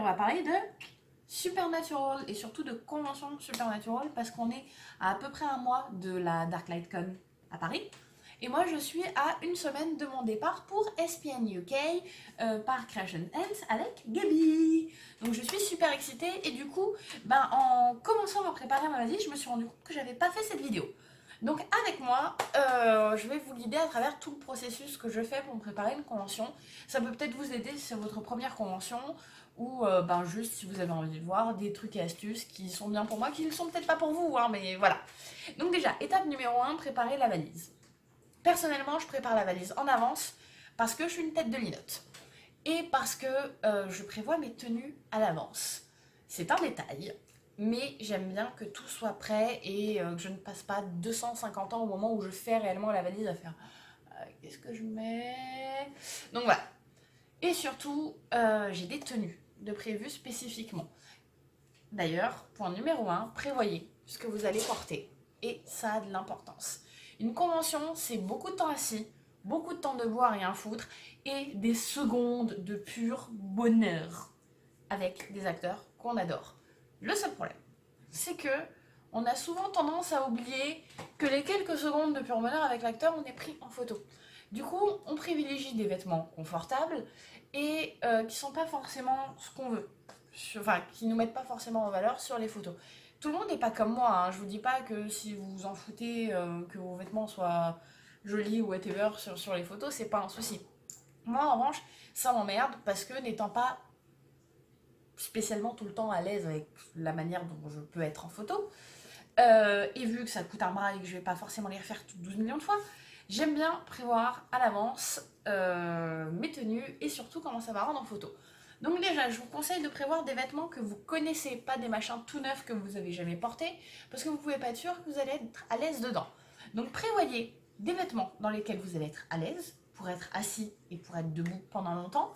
on va parler de Supernatural et surtout de convention Supernatural parce qu'on est à peu près un mois de la Darklightcon à Paris. Et moi, je suis à une semaine de mon départ pour SPN UK par Creation Ends avec Gaby. Donc je suis super excitée et du coup, en commençant à préparer ma valise, je me suis rendu compte que j'avais pas fait cette vidéo. Donc avec moi, je vais vous guider à travers tout le processus que je fais pour me préparer une convention. Ça peut peut-être vous aider si c'est votre première convention ou juste si vous avez envie de voir des trucs et astuces qui sont bien pour moi, qui ne sont peut-être pas pour vous, hein, mais voilà. Donc déjà, étape numéro 1, préparer la valise. Personnellement, je prépare la valise en avance parce que je suis une tête de linotte et parce que je prévois mes tenues à l'avance. C'est un détail, mais j'aime bien que tout soit prêt et que je ne passe pas 250 ans au moment où je fais réellement la valise à faire qu'est-ce que je mets. Donc voilà. Et surtout, j'ai des tenues de prévues spécifiquement. D'ailleurs, point numéro 1, prévoyez ce que vous allez porter. Et ça a de l'importance. Une convention, c'est beaucoup de temps assis, beaucoup de temps debout à rien foutre, et des secondes de pur bonheur avec des acteurs qu'on adore. Le seul problème, c'est que on a souvent tendance à oublier que les quelques secondes de pur bonheur avec l'acteur, on est pris en photo. Du coup, on privilégie des vêtements confortables et qui sont pas forcément ce qu'on veut. Enfin, qui nous mettent pas forcément en valeur sur les photos. Tout le monde n'est pas comme moi, hein. Je vous dis pas que si vous vous en foutez, que vos vêtements soient jolis ou whatever sur les photos, c'est pas un souci. Moi, en revanche, ça m'emmerde parce que n'étant pas spécialement tout le temps à l'aise avec la manière dont je peux être en photo, et vu que ça coûte un bras et que je vais pas forcément les refaire toutes 12 millions de fois, j'aime bien prévoir à l'avance mes tenues et surtout comment ça va rendre en photo. Donc déjà, je vous conseille de prévoir des vêtements que vous connaissez, pas des machins tout neufs que vous avez jamais portés, parce que vous pouvez pas être sûr que vous allez être à l'aise dedans. Donc prévoyez des vêtements dans lesquels vous allez être à l'aise, pour être assis et pour être debout pendant longtemps,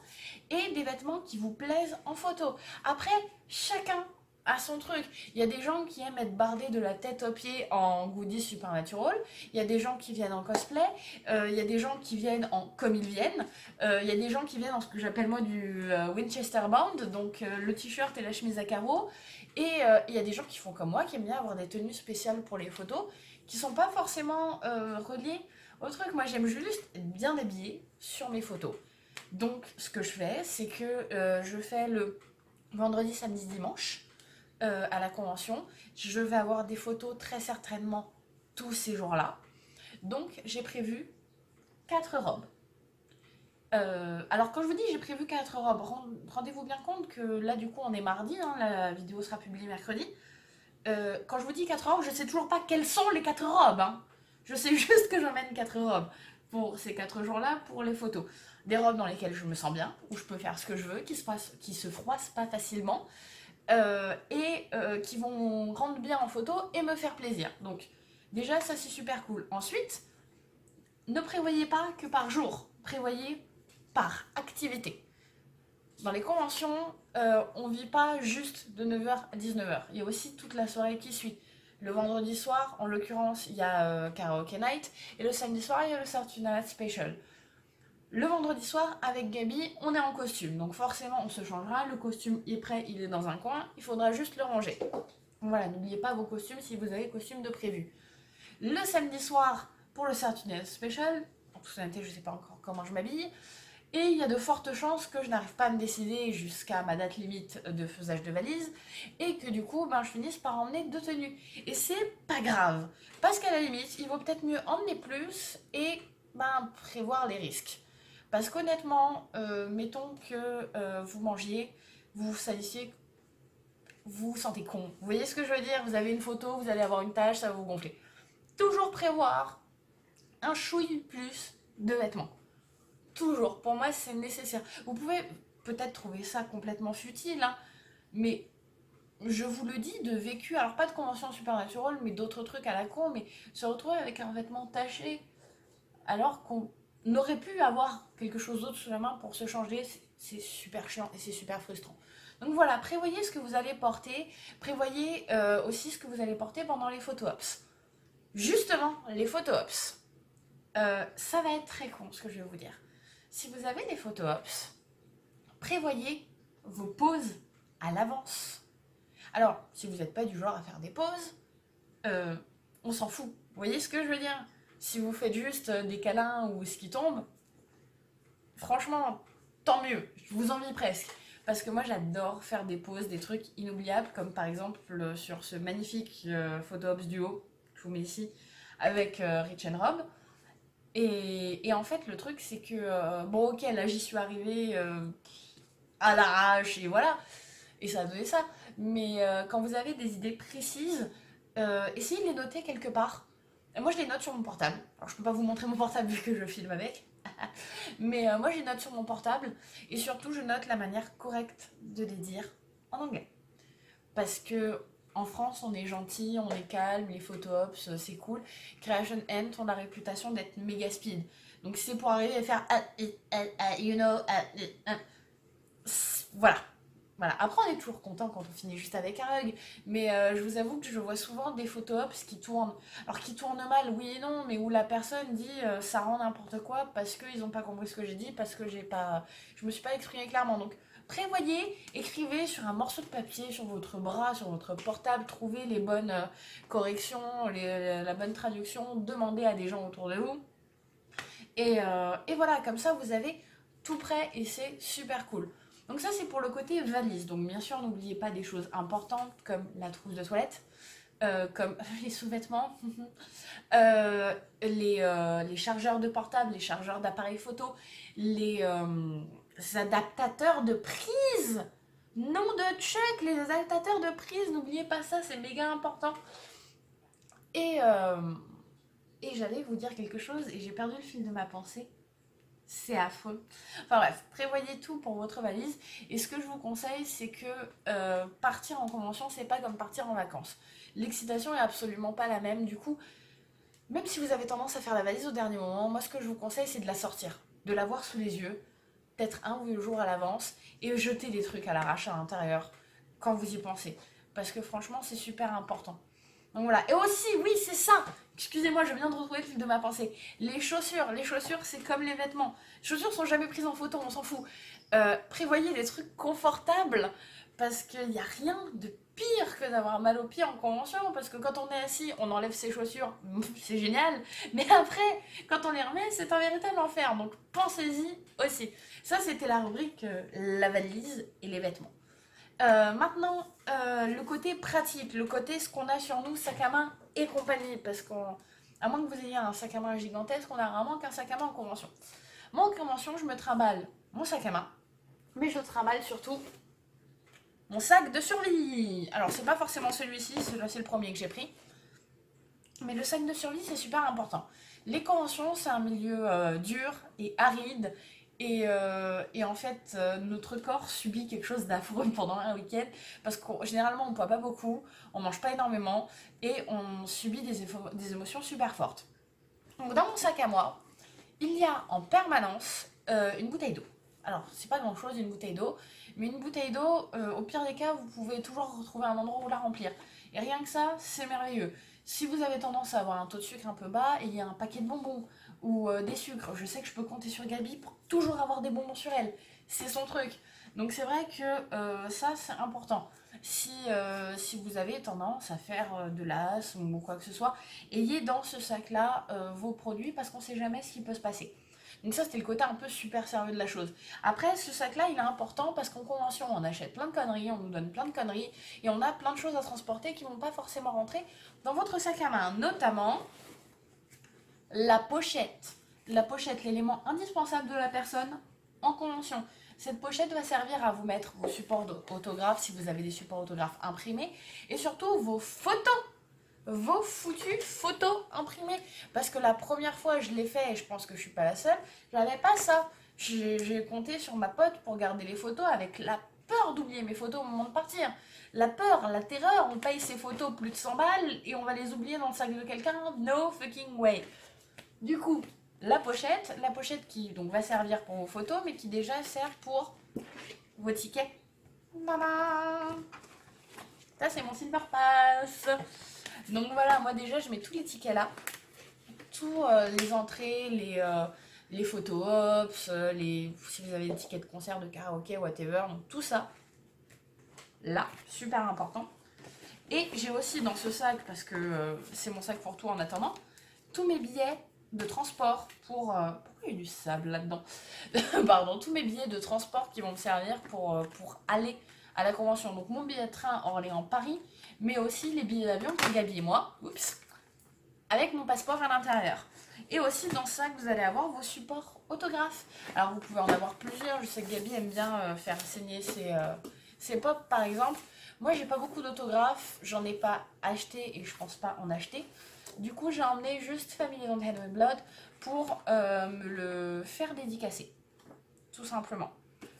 et des vêtements qui vous plaisent en photo. Après, chacun a son truc. Il y a des gens qui aiment être bardés de la tête aux pieds en goodies Supernatural, il y a des gens qui viennent en cosplay, il y a des gens qui viennent en comme ils viennent, il y a des gens qui viennent en ce que j'appelle moi du Winchester Band, donc le t-shirt et la chemise à carreaux, et il y a des gens qui font comme moi, qui aiment bien avoir des tenues spéciales pour les photos, qui sont pas forcément reliées au truc. Moi j'aime juste être bien habillée sur mes photos. Donc ce que je fais, c'est que je fais le vendredi, samedi, dimanche à la convention. Je vais avoir des photos très certainement tous ces jours-là. Donc j'ai prévu 4 robes. Alors quand je vous dis j'ai prévu 4 robes, rendez-vous bien compte que là du coup on est mardi, hein, la vidéo sera publiée mercredi. Quand je vous dis 4 robes, je sais toujours pas quelles sont les 4 robes. Hein. Je sais juste que j'emmène 4 robes pour ces 4 jours-là pour les photos. Des robes dans lesquelles je me sens bien, où je peux faire ce que je veux, qui se froissent pas facilement, qui vont rendre bien en photo et me faire plaisir. Donc déjà ça c'est super cool. Ensuite, ne prévoyez pas que par jour, prévoyez par activité. Dans les conventions, on ne vit pas juste de 9h à 19h. Il y a aussi toute la soirée qui suit. Le vendredi soir, en l'occurrence, il y a Karaoke Night. Et le samedi soir, il y a le Saturday Night Special. Le vendredi soir, avec Gaby, on est en costume. Donc forcément, on se changera. Le costume est prêt, il est dans un coin. Il faudra juste le ranger. Voilà, n'oubliez pas vos costumes si vous avez costume de prévu. Le samedi soir, pour le Saturday Night Special, en toute honnêteté, je ne sais pas encore comment je m'habille. Et il y a de fortes chances que je n'arrive pas à me décider jusqu'à ma date limite de faisage de valise et que du coup je finisse par emmener 2 tenues. Et c'est pas grave, parce qu'à la limite il vaut peut-être mieux emmener plus et prévoir les risques. Parce qu'honnêtement, mettons que vous mangiez, vous vous salissiez, vous vous sentez con. Vous voyez ce que je veux dire? Vous avez une photo, vous allez avoir une tache, ça va vous gonfler. Toujours prévoir un chouille plus de vêtements. Toujours, pour moi c'est nécessaire. Vous pouvez peut-être trouver ça complètement futile, hein, mais je vous le dis, de vécu, alors pas de convention Supernatural, mais d'autres trucs à la con, mais se retrouver avec un vêtement taché, alors qu'on aurait pu avoir quelque chose d'autre sous la main pour se changer, c'est super chiant et c'est super frustrant. Donc voilà, prévoyez ce que vous allez porter, prévoyez aussi ce que vous allez porter pendant les photo-ops. Justement, les photo-ops, ça va être très con ce que je vais vous dire. Si vous avez des photo-ops, prévoyez vos poses à l'avance. Alors, si vous n'êtes pas du genre à faire des pauses, on s'en fout. Vous voyez ce que je veux dire? Si vous faites juste des câlins ou ce qui tombe, franchement, tant mieux. Je vous envie presque. Parce que moi, j'adore faire des pauses, des trucs inoubliables, comme par exemple sur ce magnifique photo ops duo, je vous mets ici, avec Rich and Rob. Et en fait, le truc, c'est que, bon, ok, là, j'y suis arrivée à l'arrache, et voilà, et ça a donné ça. Mais quand vous avez des idées précises, essayez de les noter quelque part. Et moi, je les note sur mon portable. Alors, je peux pas vous montrer mon portable vu que je filme avec. Mais moi, je les note sur mon portable. Et surtout, je note la manière correcte de les dire en anglais. Parce que en France, on est gentil, on est calme, les photo-ops, c'est cool. Creation Ent ont la réputation d'être méga speed. Donc, si c'est pour arriver à faire you know, voilà. Voilà. Après, on est toujours content quand on finit juste avec un hug. Mais je vous avoue que je vois souvent des photo-ops qui tournent. Alors, qui tournent mal, oui et non, mais où la personne dit ça rend n'importe quoi parce qu'ils n'ont pas compris ce que j'ai dit, parce que je me suis pas exprimée clairement. Donc, prévoyez, écrivez sur un morceau de papier, sur votre bras, sur votre portable, trouvez les bonnes corrections, la bonne traduction, demandez à des gens autour de vous. Et voilà, comme ça, vous avez tout prêt et c'est super cool. Donc ça, c'est pour le côté valise. Donc bien sûr, n'oubliez pas des choses importantes comme la trousse de toilette, comme les sous-vêtements, les chargeurs de portable, les chargeurs d'appareils photo, les adaptateurs de prise. Nom de check, les adaptateurs de prise, n'oubliez pas ça, c'est méga important. Et, euh, et j'allais vous dire quelque chose et j'ai perdu le fil de ma pensée. C'est affreux. Enfin bref, prévoyez tout pour votre valise. Et ce que je vous conseille, c'est que partir en convention, c'est pas comme partir en vacances. L'excitation est absolument pas la même. Du coup, même si vous avez tendance à faire la valise au dernier moment, moi ce que je vous conseille, c'est de la sortir, de la voir sous les yeux, peut-être 1 ou 2 jours à l'avance, et jeter des trucs à l'arrache à l'intérieur quand vous y pensez. Parce que franchement, c'est super important. Donc voilà. Et aussi, oui, c'est ça. Excusez-moi, je viens de retrouver le fil de ma pensée. Les chaussures, c'est comme les vêtements. Les chaussures sont jamais prises en photo, on s'en fout. Prévoyez des trucs confortables parce qu'il n'y a rien de pire que d'avoir mal aux pieds en convention. Parce que quand on est assis, on enlève ses chaussures, c'est génial. Mais après, quand on les remet, c'est un véritable enfer. Donc pensez-y aussi. Ça, c'était la rubrique la valise et les vêtements. Maintenant, le côté pratique, le côté ce qu'on a sur nous, sac à main et compagnie, parce qu'à moins que vous ayez un sac à main gigantesque, on a vraiment qu'un sac à main en convention. Moi, en convention, je me trimballe mon sac à main, mais je trimballe surtout mon sac de survie. Alors, c'est pas forcément celui-ci, c'est le premier que j'ai pris, mais le sac de survie, c'est super important. Les conventions, c'est un milieu dur et aride. Et en fait, notre corps subit quelque chose d'affreux pendant un week-end parce que généralement on ne boit pas beaucoup, on mange pas énormément et on subit des émotions super fortes. Donc dans mon sac à moi, il y a en permanence une bouteille d'eau. Alors c'est pas grand chose une bouteille d'eau, mais une bouteille d'eau, au pire des cas, vous pouvez toujours retrouver un endroit où la remplir. Et rien que ça, c'est merveilleux. Si vous avez tendance à avoir un taux de sucre un peu bas, il y a un paquet de bonbons ou des sucres. Je sais que je peux compter sur Gabi pour toujours avoir des bonbons sur elle. C'est son truc. Donc c'est vrai que ça, c'est important. Si vous avez tendance à faire de l'asthme ou quoi que ce soit, ayez dans ce sac-là vos produits parce qu'on ne sait jamais ce qui peut se passer. Donc ça, c'était le côté un peu super sérieux de la chose. Après, ce sac-là, il est important parce qu'en convention, on achète plein de conneries, on nous donne plein de conneries, et on a plein de choses à transporter qui ne vont pas forcément rentrer dans votre sac à main. Notamment, la pochette. La pochette, l'élément indispensable de la personne en convention. Cette pochette va servir à vous mettre vos supports d'autographes, si vous avez des supports autographes imprimés, et surtout vos photos. Vos foutues photos imprimées. Parce que la première fois je l'ai fait, et je pense que je suis pas la seule, j'avais pas ça. J'ai compté sur ma pote pour garder les photos avec la peur d'oublier mes photos au moment de partir. La peur, la terreur, on paye ses photos plus de 100 balles et on va les oublier dans le sac de quelqu'un. No fucking way. Du coup, la pochette qui donc va servir pour vos photos, mais qui déjà sert pour vos tickets. Tadam! Ça, c'est mon Silver Pass. Donc voilà, moi déjà, je mets tous les tickets là. Tous les entrées, les photos ops, si vous avez des tickets de concert, de karaoké, whatever. Donc tout ça, là, super important. Et j'ai aussi dans ce sac, parce que c'est mon sac pour tout en attendant, tous mes billets de transport pour... pourquoi il y a du sable là-dedans? Pardon, tous mes billets de transport qui vont me servir pour aller à la convention. Donc mon billet de train Orléans-Paris, mais aussi les billets d'avion pour Gabi et moi, oups, avec mon passeport à l'intérieur. Et aussi dans ce sac, vous allez avoir vos supports autographes. Alors vous pouvez en avoir plusieurs, je sais que Gabi aime bien faire signer ses pop par exemple. Moi j'ai pas beaucoup d'autographes, j'en ai pas acheté et je pense pas en acheter. Du coup j'ai emmené juste Family Don't Hand with Blood pour me le faire dédicacer, tout simplement.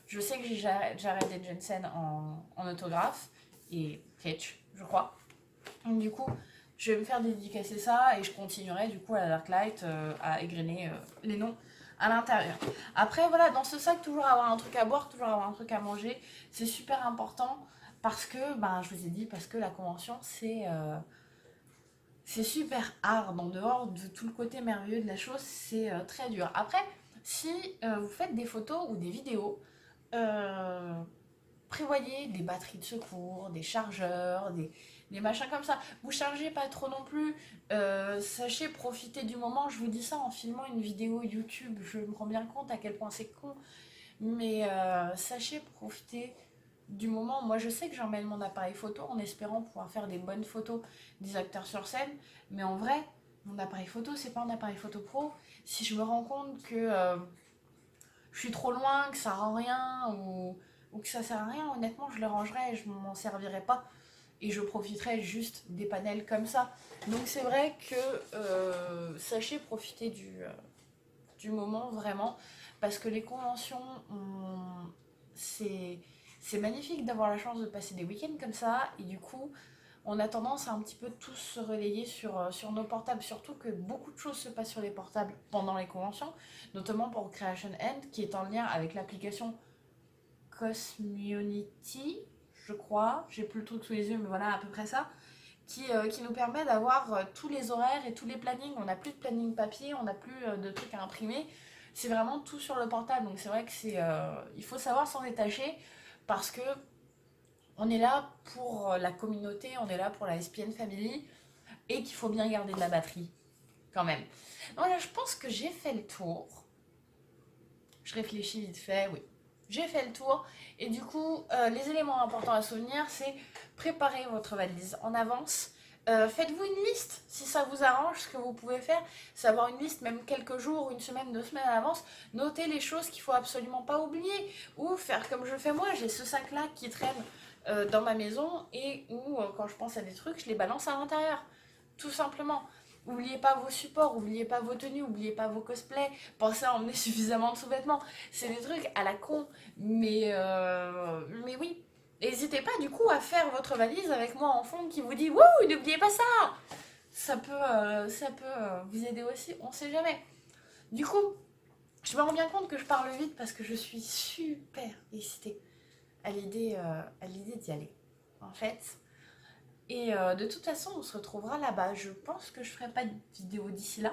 Je sais que j'ai Jared et Jensen en autographe et Ketch, je crois. Donc du coup, je vais me faire dédicacer ça et je continuerai du coup à la Darklight à égrener les noms à l'intérieur. Après voilà, dans ce sac, toujours avoir un truc à boire, toujours avoir un truc à manger, c'est super important parce que, ben, je vous ai dit, parce que la convention c'est super hard. En dehors de tout le côté merveilleux de la chose, c'est très dur. Après, si vous faites des photos ou des vidéos, euh, prévoyez des batteries de secours, des chargeurs, des machins comme ça. Vous chargez pas trop non plus. Sachez profiter du moment. Je vous dis ça en filmant une vidéo YouTube. Je me rends bien compte à quel point c'est con. Mais sachez profiter du moment. Moi, je sais que j'emmène mon appareil photo en espérant pouvoir faire des bonnes photos des acteurs sur scène. Mais en vrai, mon appareil photo, c'est pas un appareil photo pro. Si je me rends compte que je suis trop loin, que ça rend rien ou que ça sert à rien, honnêtement, je le rangerai et je m'en servirai pas. Et je profiterai juste des panels comme ça. Donc c'est vrai que sachez profiter du moment vraiment. Parce que les conventions, c'est magnifique d'avoir la chance de passer des week-ends comme ça. Et du coup, on a tendance à un petit peu tous se relayer sur nos portables. Surtout que beaucoup de choses se passent sur les portables pendant les conventions. Notamment pour Creation End, qui est en lien avec l'application Cosmionity, je crois, j'ai plus le truc sous les yeux, mais voilà, à peu près ça, qui nous permet d'avoir tous les horaires et tous les plannings. On n'a plus de planning papier, on n'a plus de trucs à imprimer. C'est vraiment tout sur le portable, donc c'est vrai que il faut savoir s'en détacher parce que on est là pour la communauté, on est là pour la SPN Family et qu'il faut bien garder de la batterie quand même. Donc là, je pense que j'ai fait le tour. Je réfléchis vite fait, oui. J'ai fait le tour et du coup, les éléments importants à souvenir, c'est préparer votre valise en avance. Faites-vous une liste si ça vous arrange. Ce que vous pouvez faire, c'est avoir une liste même quelques jours, une semaine, 2 semaines à l'avance. Notez les choses qu'il faut absolument pas oublier ou faire comme je fais moi. J'ai ce sac-là qui traîne dans ma maison et où, quand je pense à des trucs, je les balance à l'intérieur. Tout simplement. Oubliez pas vos supports, oubliez pas vos tenues, oubliez pas vos cosplays, pensez à emmener suffisamment de sous-vêtements. C'est des trucs à la con, mais oui. N'hésitez pas du coup à faire votre valise avec moi en fond qui vous dit wouh, n'oubliez pas ça. Ça peut vous aider aussi, on sait jamais. Du coup, je me rends bien compte que je parle vite parce que je suis super excitée à l'idée d'y aller. En fait, et de toute façon, on se retrouvera là-bas. Je pense que je ferai pas de vidéo d'ici là.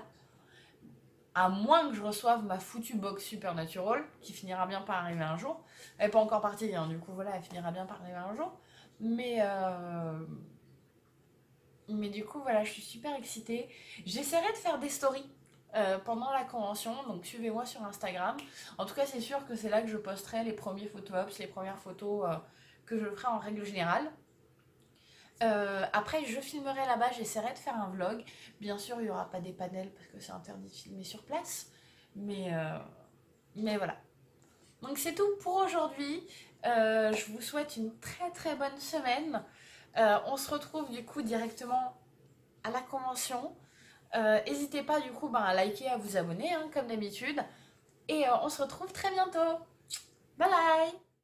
À moins que je reçoive ma foutue box Supernatural, qui finira bien par arriver un jour. Elle n'est pas encore partie, hein, du coup voilà, elle finira bien par arriver un jour. Mais, euh, mais du coup voilà, je suis super excitée. J'essaierai de faire des stories pendant la convention, donc suivez-moi sur Instagram. En tout cas, c'est sûr que c'est là que je posterai les premiers photo-ops, les premières photos que je ferai en règle générale. Après, je filmerai là-bas, j'essaierai de faire un vlog. Bien sûr, il n'y aura pas des panels parce que c'est interdit de filmer sur place. Mais, euh, mais voilà. Donc c'est tout pour aujourd'hui. Je vous souhaite une très très bonne semaine. On se retrouve du coup directement à la convention. N'hésitez pas du coup à liker, à vous abonner, hein, comme d'habitude. Et on se retrouve très bientôt. Bye bye.